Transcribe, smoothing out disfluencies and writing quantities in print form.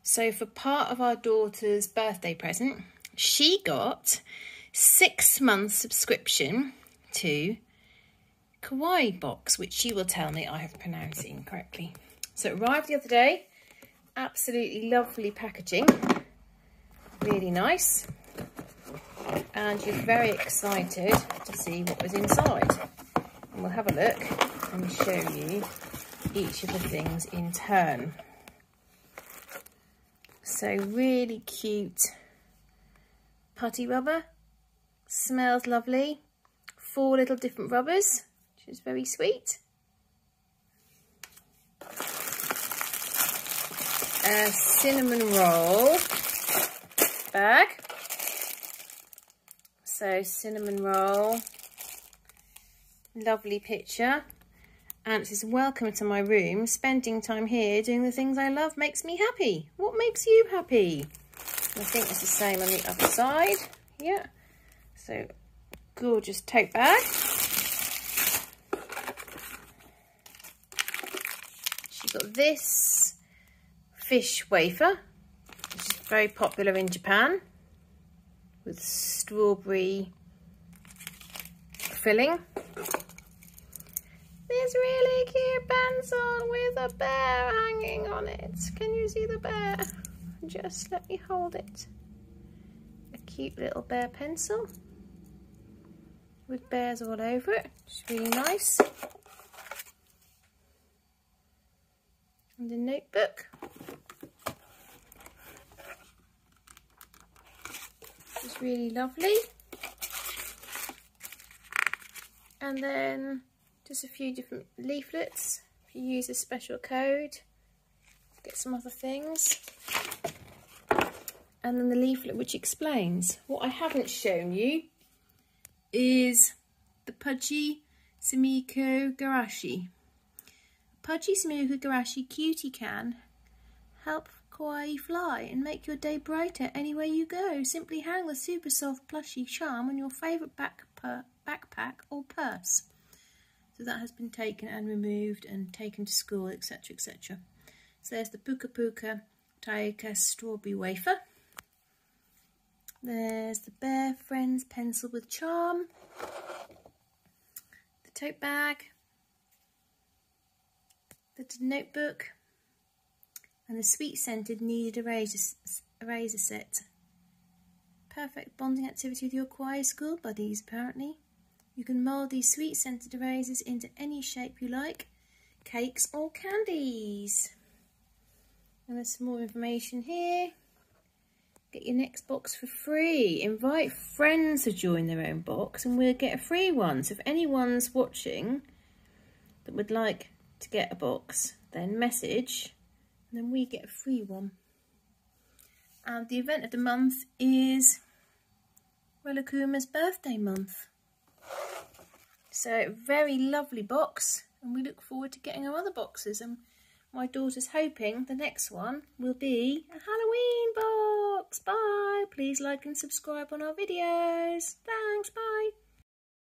So for part of our daughter's birthday present, she got 6 months subscription to Kawaii box, which she will tell me I have pronounced incorrectly. So it arrived the other day. Absolutely lovely packaging. Really nice. And she's very excited to see what was inside. And we'll have a look and show you each of the things in turn. So really cute putty rubber. Smells lovely. 4 little different rubbers, which is very sweet. A cinnamon roll bag. So cinnamon roll, lovely picture. And it says, welcome to my room. Spending time here doing the things I love makes me happy. What makes you happy? I think it's the same on the other side. Yeah. So gorgeous tote bag. She got this fish wafer, which is very popular in Japan, with strawberry filling. This really cute pencil with a bear hanging on it. Can you see the bear? Just let me hold it. A cute little bear pencil with bears all over it. It's really nice. And a notebook. It's really lovely. And then just a few different leaflets. If you use a special code, get some other things. And then the leaflet which explains. What I haven't shown you is the Pudgy Sumiko Garashi. Pudgy Sumiko Garashi Cutie can help Kawaii fly and make your day brighter anywhere you go. Simply hang the super soft plushy charm on your favourite backpack or purse. So that has been taken and removed and taken to school, etc, etc. So there's the Puka Puka Taika strawberry wafer. There's the Bear Friends pencil with charm. The tote bag. The notebook. And the sweet scented kneaded eraser set. Perfect bonding activity with your Kawaii school buddies, apparently. You can mould these sweet scented erasers into any shape you like, cakes or candies. And there's some more information here. Get your next box for free. Invite friends to join their own box and we'll get a free one. So if anyone's watching that would like to get a box, then message and then we get a free one. And the event of the month is Rilakuma's birthday month. So very lovely box, and we look forward to getting our other boxes. And my daughter's hoping the next one will be a Halloween box. Bye. Please like and subscribe on our videos. Thanks. Bye.